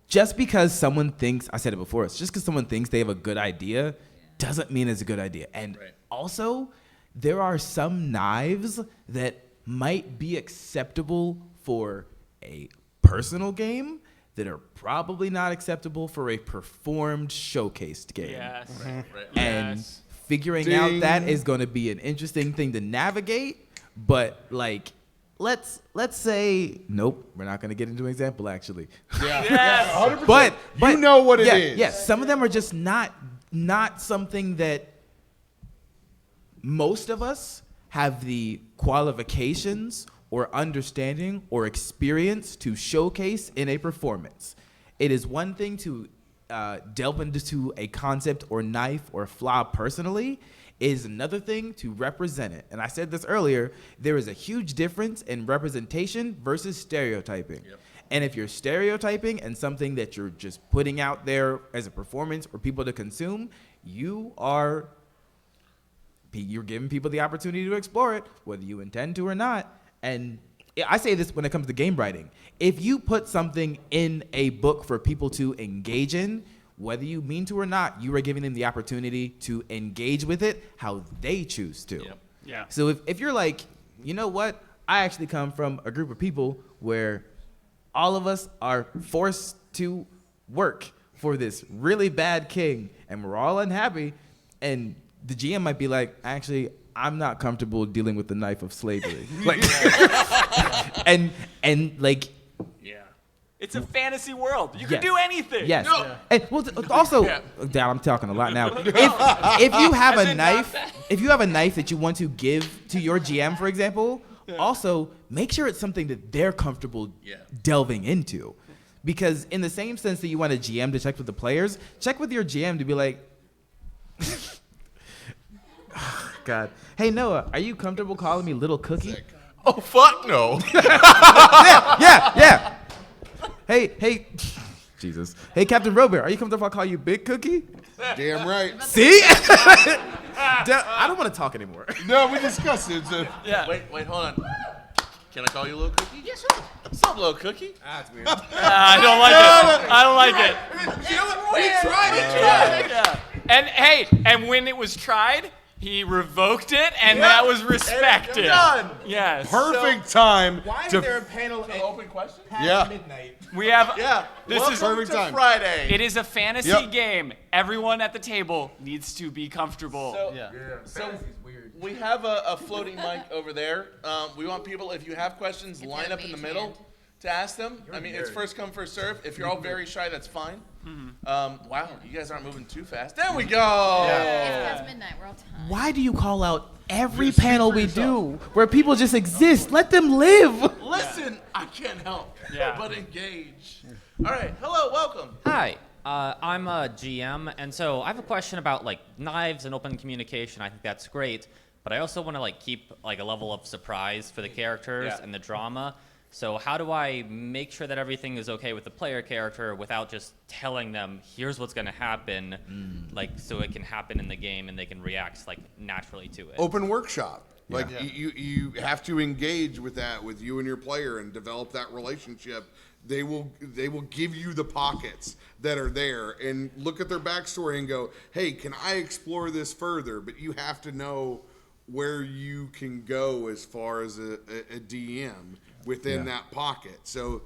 just because someone thinks, I said it before, it's just because someone thinks they have a good idea doesn't mean it's a good idea. And also, there are some knives that might be acceptable for a personal game that are probably not acceptable for a performed showcased game. Yes. And Yes. figuring Ding. out that is going to be an interesting thing to navigate. But like, let's say, nope, we're not going to get into an example actually. Yes. 100%. But you know what it is. Yes, some of them are just not something that most of us have the qualifications or understanding or experience to showcase in a performance. It is one thing to delve into a concept or knife or flaw personally. It is another thing to represent it. And I said this earlier, there is a huge difference in representation versus stereotyping. Yep. And if you're stereotyping and something that you're just putting out there as a performance for people to consume, you're giving people the opportunity to explore it, whether you intend to or not. And I say this when it comes to game writing. If you put something in a book for people to engage in, whether you mean to or not, you are giving them the opportunity to engage with it how they choose to. Yep. Yeah. So if you're like, you know what, I actually come from a group of people where all of us are forced to work for this really bad king, and we're all unhappy, and the GM might be like, actually, I'm not comfortable dealing with the knife of slavery. Like, and like, Yeah. It's a fantasy world. You can Yes. do anything. yes. No. And well, also, Dad, I'm talking a lot now. If you have As a in knife, not bad. if you have a knife that you want to give to your GM, for example, also make sure it's something that they're comfortable delving into. Because in the same sense that you want a GM to check with the players, check with your GM to be like, God, hey Noah, are you comfortable calling me Little Cookie? Oh fuck no. Yeah. Hey, Jesus. Hey, Captain Robert, are you comfortable if I call you Big Cookie? Damn right. See? I don't want to talk anymore. No, we discussed it. So. Yeah. Wait, hold on. Can I call you Little Cookie? Yes, sir. What's up, Little Cookie? I don't like it. I don't like it. You know what? We tried. Yeah. And hey, and when it was tried, he revoked it, and that was respected. Done. Yes. Perfect time to. a panel at Open question? Yeah. midnight? We have. Yeah. This Welcome is perfect to time. Friday. It is a fantasy Yep. game. Everyone at the table needs to be comfortable. So we have a floating mic over there. We want people, if you have questions, line up in the middle to ask them. I mean, it's first come, first serve. If you're all very shy, that's fine. Wow, you guys aren't moving too fast. There we go. It's past midnight. We're all tired. Why do you call out every Just speak panel for we yourself. do where people just exist? Let them live. Listen, I can't help Yeah. but engage. All right, hello, welcome. Hi, I'm a GM, and so I have a question about like knives and open communication. I think that's great, but I also want to like keep like a level of surprise for the characters Yeah. and the drama. So how do I make sure that everything is okay with the player character without just telling them here's what's going to happen, like so it can happen in the game and they can react like naturally to it? Open workshop. Like you have to engage with that with you and your player and develop that relationship. They will give you the pockets that are there and look at their backstory and go, hey, can I explore this further? But you have to know where you can go as far as a DM within that pocket. So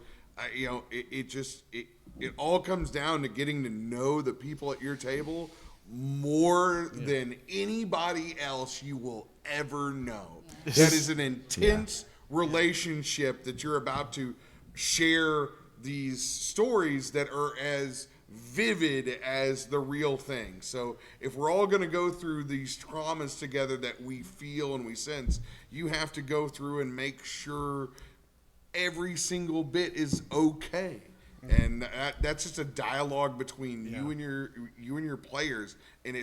it all comes down to getting to know the people at your table more than anybody else you will ever know. That is an intense relationship that you're about to share these stories that are as vivid as the real thing. So if we're all going to go through these traumas together that we feel and we sense, you have to go through and make sure every single bit is okay. And that's just a dialogue between you and your players. And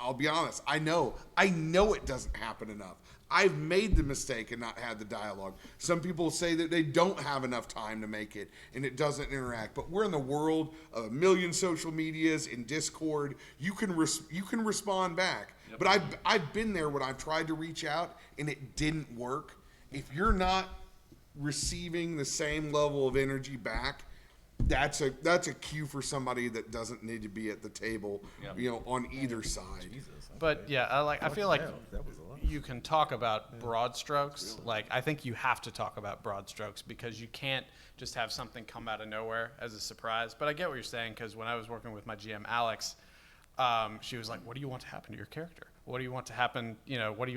I'll be honest, I know it doesn't happen enough. I've made the mistake and not had the dialogue. Some people say that they don't have enough time to make it and it doesn't interact. But we're in the world of a million social medias and Discord. You can respond back. Yep. But I've been there when I've tried to reach out and it didn't work. If you're not receiving the same level of energy back, that's a cue for somebody that doesn't need to be at the table, on either side. But I feel like you can talk about broad strokes. Like, I think you have to talk about broad strokes because you can't just have something come out of nowhere as a surprise. But I get what you're saying, because when I was working with my GM, Alex, she was like, what do you want to happen to your character? What do you want to happen?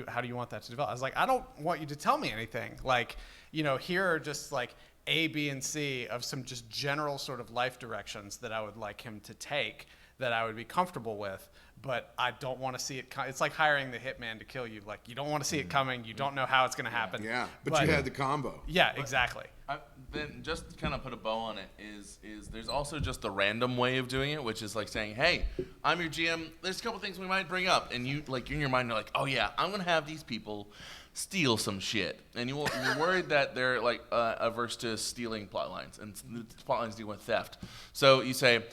How do you want that to develop? I was like, I don't want you to tell me anything. Like, here are just like A, B, and C of some just general sort of life directions that I would like him to take that I would be comfortable with, but I don't want to see it. It's like hiring the hitman to kill you. Like, you don't want to see it coming. You don't know how it's going to happen. Yeah, but you had the combo. Yeah, exactly. Then just to kind of put a bow on it is there's also just the random way of doing it, which is like saying, hey, I'm your GM. There's a couple things we might bring up. And you, like, in your mind, you're like, oh yeah, I'm going to have these people steal some shit. And you're worried that they're like averse to stealing plot lines, and the plot lines deal with theft. So you say,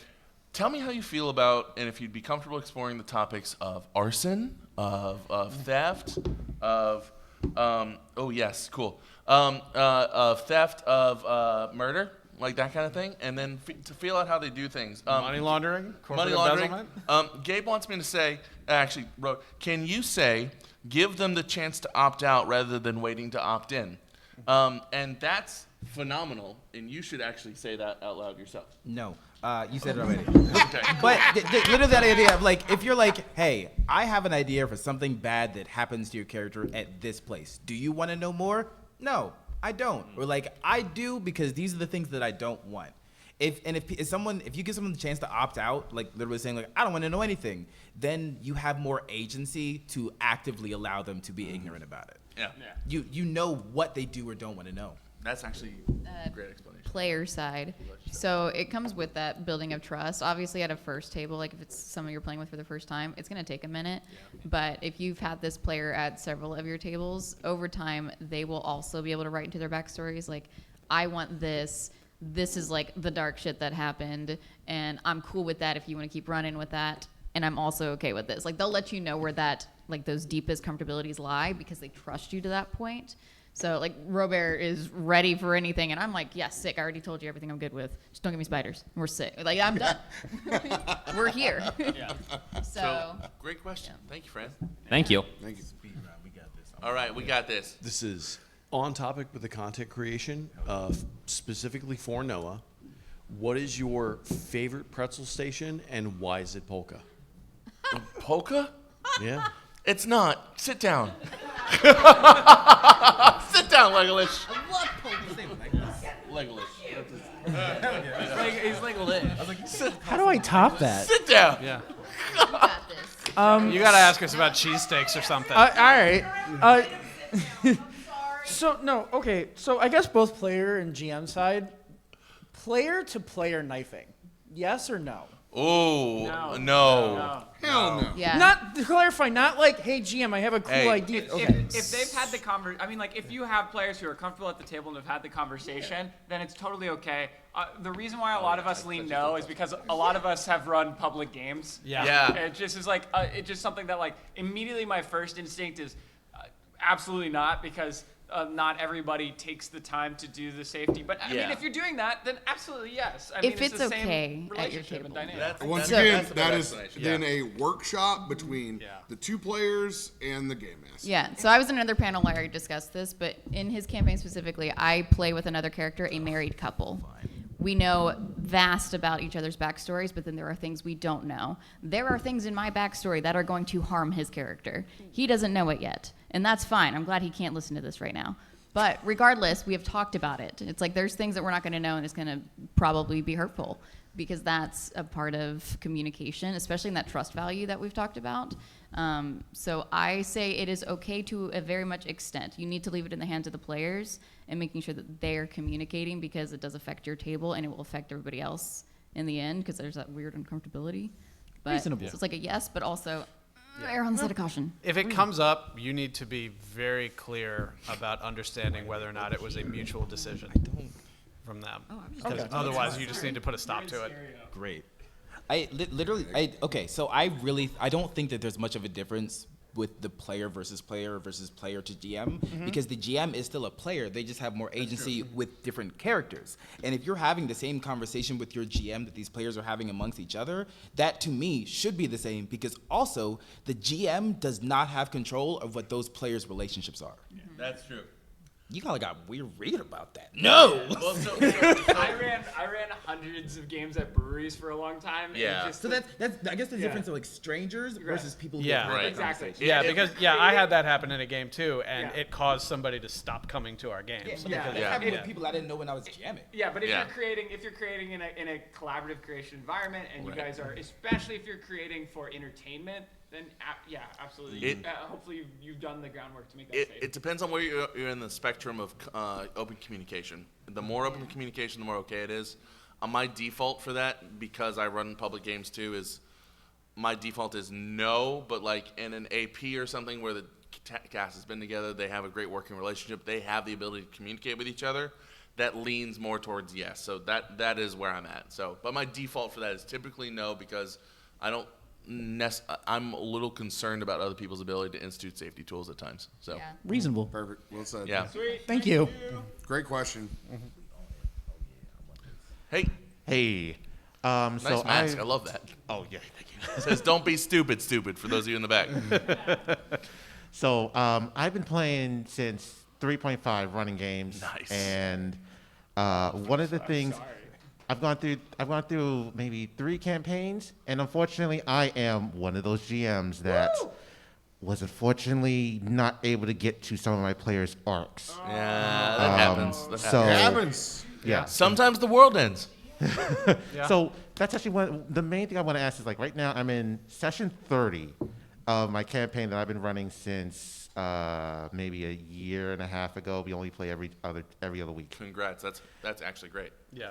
tell me how you feel about, and if you'd be comfortable exploring the topics of arson, of theft, of theft, of murder, like that kind of thing, and then to feel out how they do things. Money laundering, corporate embezzlement. Gabe wants me to say, actually wrote, can you say, give them the chance to opt out rather than waiting to opt in? And that's phenomenal, and you should actually say that out loud yourself. No. You said it already. Okay. But literally that idea of like, if you're like, hey, I have an idea for something bad that happens to your character at this place. Do you want to know more? No, I don't. Or like, I do because these are the things that I don't want. If you give someone the chance to opt out, like literally saying like, I don't want to know anything, then you have more agency to actively allow them to be ignorant about it. Yeah. You know what they do or don't want to know. That's actually a great explanation. Player side. So it comes with that building of trust. Obviously, at a first table, like if it's someone you're playing with for the first time, it's going to take a minute. Yeah. But if you've had this player at several of your tables, over time, they will also be able to write into their backstories like, I want this. This is like the dark shit that happened, and I'm cool with that if you want to keep running with that. And I'm also okay with this. Like, they'll let you know where that, like, those deepest comfortabilities lie because they trust you to that point. So, like, Robert is ready for anything, and I'm like, yeah, sick. I already told you everything I'm good with. Just don't give me spiders. We're sick. Like, I'm done. We're here. Yeah. So, great question. Yeah. Thank you, Fran. Thank you. Thank you. We got this. All right, we got this. This is on topic with the content creation, specifically for Noah. What is your favorite pretzel station, and why is it polka? Polka? Yeah. It's not. Sit down. Sit down, Legolas. I love polka. Legolas. He's Legolas. How do I top that? Sit down. Yeah. You got this. You got to ask us about cheesesteaks or something. All right. So I guess both player and GM side, player to player knifing, yes or no? Oh, no. Hell no. Yeah. Not to clarify, not like, hey GM, I have a cool idea. If they've had the I mean, like, if you have players who are comfortable at the table and have had the conversation, then it's totally okay. The reason why a lot of us lean no is because a lot of us have run public games. Yeah. It just is like, it's just something that, like, immediately my first instinct is absolutely not, because not everybody takes the time to do the safety. But I mean, if you're doing that, then absolutely yes. I mean, it's the okay same at your relationship and table. dynamic. Once that's again, the that better is explanation. then a workshop between the two players and the game master. Yeah, so I was in another panel where I discussed this, but in his campaign specifically, I play with another character, a married couple. we know vast about each other's backstories, but then there are things we don't know. There are things in my backstory that are going to harm his character. He doesn't know it yet, and that's fine. I'm glad he can't listen to this right now. But regardless, we have talked about it. It's like there's things that we're not going to know, and it's going to probably be hurtful, because that's a part of communication, especially in that trust value that we've talked about. So I say it is okay to a very much extent. You need to leave it in the hands of the players and making sure that they're communicating, because it does affect your table and it will affect everybody else in the end, because there's that weird uncomfortability. But, Reasonable. So it's like a yes, but also err on the side of caution. If it comes up, you need to be very clear about understanding whether or not it was a mutual decision from them. Because otherwise, you just need to put a stop to it. Great. So I don't think that there's much of a difference with the player versus player to GM, because the GM is still a player. They just have more agency with different characters. And if you're having the same conversation with your GM that these players are having amongst each other, that to me should be the same, because also the GM does not have control of what those players' relationships are. That's true. You kind of got weird about that. No. Well, I ran hundreds of games at breweries for a long time. Yeah. And So that's I guess the difference of like strangers versus people who Yeah. have Right. Exactly. conversations. Yeah, because I had that happen in a game too, and it caused somebody to stop coming to our games. Yeah. That happened with people I didn't know when I was jamming. Yeah, but if Yeah. you're creating in a collaborative creation environment, and you guys are, especially if you're creating for entertainment, then absolutely. Hopefully you've done the groundwork to make that safe. It depends on where you're in the spectrum of open communication. The more open communication, the more okay it is. My default for that, because I run public games too, is my default is no. But like in an AP or something where the cast has been together, they have a great working relationship, they have the ability to communicate with each other, that leans more towards yes. So that is where I'm at. So, but my default for that is typically no, because I'm a little concerned about other people's ability to institute safety tools at times. So Yeah. Reasonable. Perfect. Well said. yeah. Thank you. Great question. Hey, Hey, nice so mask. I love that. Oh yeah, thank you. It says "Don't be stupid." For those of you in the back. So I've been playing since 3.5 running games. Nice. And one of the things I've gone through maybe 3 campaigns, and unfortunately, I am one of those GMs that was unfortunately not able to get to some of my players' arcs. Yeah, that happens. That So Happens. yeah. Sometimes the world ends. So that's actually the main thing I want to ask is, like, right now I'm in session 30 of my campaign that I've been running since maybe a year and a half ago. We only play every other week. Congrats. That's actually great. Yeah.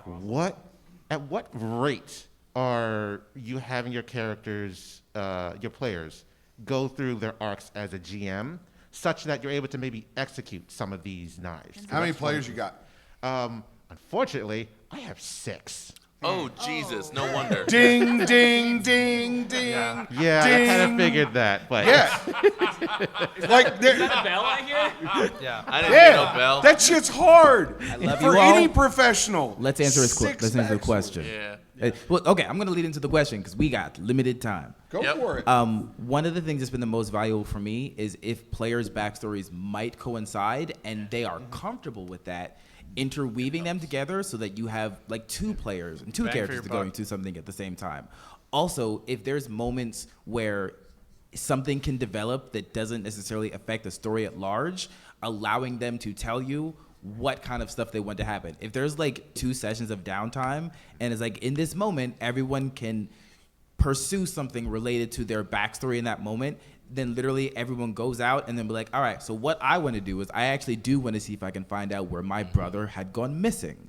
At what rate are you having your characters, your players, go through their arcs as a GM, such that you're able to maybe execute some of these knives? How many players you got? Unfortunately, I have 6. Oh Jesus! No wonder. Ding, ding, ding, ding. Yeah, I kind of figured that, but Yeah. Like, Is that a bell I hear? Yeah. I didn't hear no yeah, bell. that shit's hard love for you all. any professional. Let's answer his Six let's answer the excellent. question. Yeah. Well, okay, I'm gonna lead into the question because we got limited time. Go Yep. for it. One of the things that's been the most valuable for me is if players' backstories might coincide and they are comfortable with that, interweaving them together so that you have like 2 players and 2 Bang for characters your to buck. going through something at the same time. Also, if there's moments where something can develop that doesn't necessarily affect the story at large, allowing them to tell you what kind of stuff they want to happen. If there's like 2 sessions of downtime and it's like in this moment everyone can pursue something related to their backstory in that moment, then literally everyone goes out and then be like, all right, so what I want to do is I actually do want to see if I can find out where my brother had gone missing.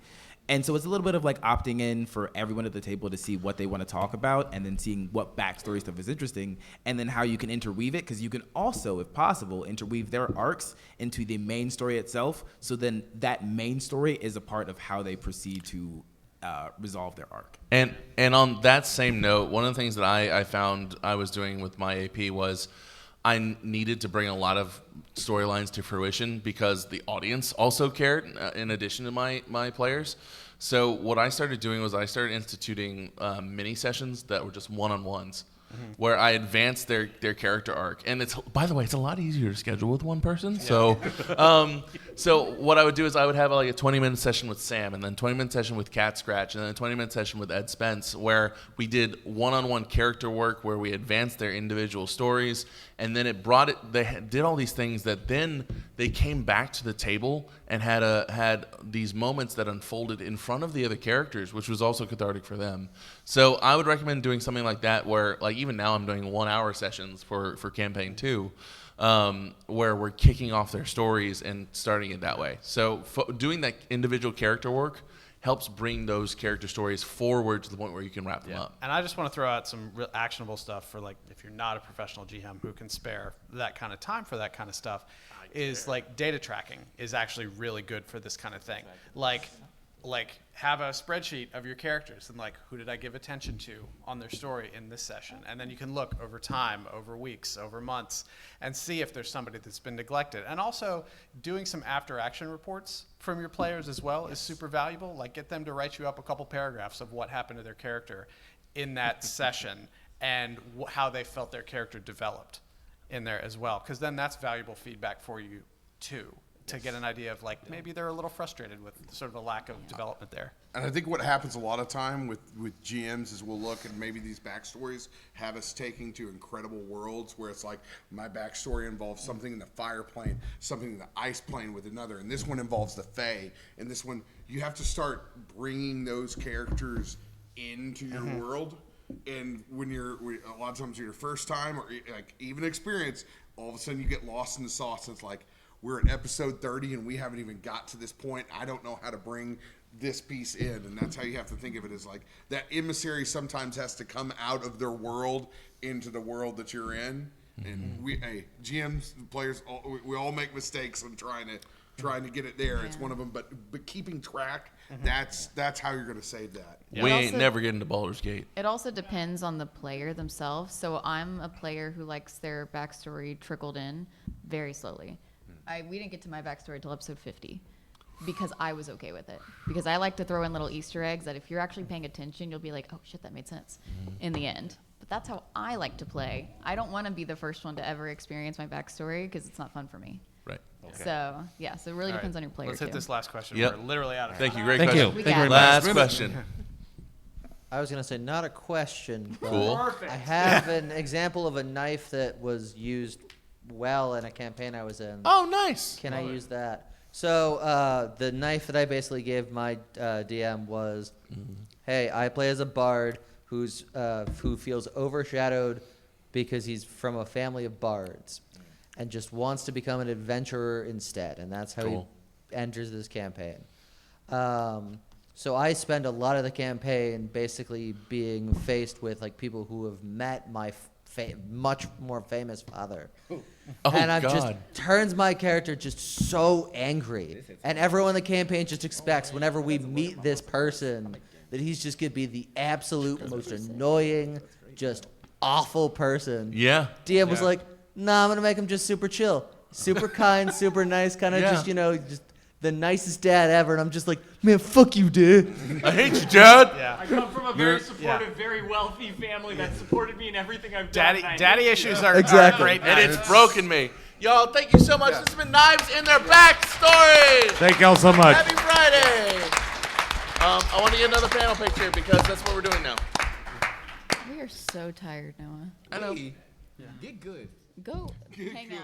And so it's a little bit of like opting in for everyone at the table to see what they want to talk about and then seeing what backstory stuff is interesting and then how you can interweave it, because you can also, if possible, interweave their arcs into the main story itself. So then that main story is a part of how they proceed to resolve their arc. And on that same note, one of the things that I found I was doing with my AP was I needed to bring a lot of storylines to fruition because the audience also cared in addition to my players. So what I started doing was I started instituting mini sessions that were just one-on-ones. where I advance their character arc. And it's, by the way, it's a lot easier to schedule with one person. So, so what I would do is I would have like a 20-minute session with Sam, and then 20-minute session with Cat Scratch, and then a 20-minute session with Ed Spence, where we did one-on-one character work, where we advanced their individual stories, and then they did all these things that then they came back to the table and had these moments that unfolded in front of the other characters, which was also cathartic for them. So I would recommend doing something like that, where like even now I'm doing 1-hour sessions for campaign 2, where we're kicking off their stories and starting it that way. So doing that individual character work helps bring those character stories forward to the point where you can wrap them up. And I just want to throw out some real actionable stuff for like if you're not a professional GM who can spare that kind of time for that kind of stuff, is like data tracking is actually really good for this kind of thing. Like have a spreadsheet of your characters and like who did I give attention to on their story in this session, and then you can look over time, over weeks, over months, and see if there's somebody that's been neglected. And also doing some after action reports from your players as well is super valuable. Like get them to write you up a couple paragraphs of what happened to their character in that session and how they felt their character developed in there as well, because then that's valuable feedback for you too, to get an idea of like maybe they're a little frustrated with sort of a lack of development there. And I think what happens a lot of time with GMs is we'll look and maybe these backstories have us taking to incredible worlds where it's like my backstory involves something in the fire plane, something in the ice plane with another, and this one involves the Fae, and this one you have to start bringing those characters into your world. And when a lot of times your first time or like even experience, all of a sudden you get lost in the sauce and it's like, we're at episode 30 and we haven't even got to this point. I don't know how to bring this piece in. And that's how you have to think of it, is like that emissary sometimes has to come out of their world into the world that you're in. And GMs, players, we all make mistakes on trying to get it there. Yeah. It's one of them, but keeping track, that's how you're going to save that. Yeah. We ain't never getting to Baldur's Gate. It also depends on the player themselves. So I'm a player who likes their backstory trickled in very slowly. We didn't get to my backstory until episode 50 because I was okay with it. Because I like to throw in little Easter eggs that if you're actually paying attention, you'll be like, oh shit, that made sense in the end. But that's how I like to play. I don't want to be the first one to ever experience my backstory because it's not fun for me. Right. Okay. So it really depends on your player. Let's hit this last question. Yep. We're literally out of time. Thank you. Great question. Thank you very much. Last question. I was going to say not a question, but cool. I have an example of a knife that was used well in a campaign I was in. Oh, nice. Can I use that? So the knife that I basically gave my DM was, hey, I play as a bard who feels overshadowed because he's from a family of bards and just wants to become an adventurer instead, and that's how he enters this campaign. So I spend a lot of the campaign basically being faced with like people who have met my much more famous father. And I've just turns my character just so angry. And everyone in the campaign just expects whenever we meet this person that he's just gonna be the absolute most annoying, just awful person. Yeah. DM was like, nah, I'm gonna make him just super chill. Super kind, super nice, kind of just, just the nicest dad ever, and I'm just like, man, fuck you, Dad. I hate you, Dad. Yeah. I come from a very supportive, very wealthy family that supported me in everything I've done. Daddy issues are great, and it's broken me. Y'all, thank you so much. This has been Knives in Their Backstories. Thank y'all so much. Happy Friday. I want to get another panel picture because that's what we're doing now. We are so tired, Noah. I know. Get good. Go hang out.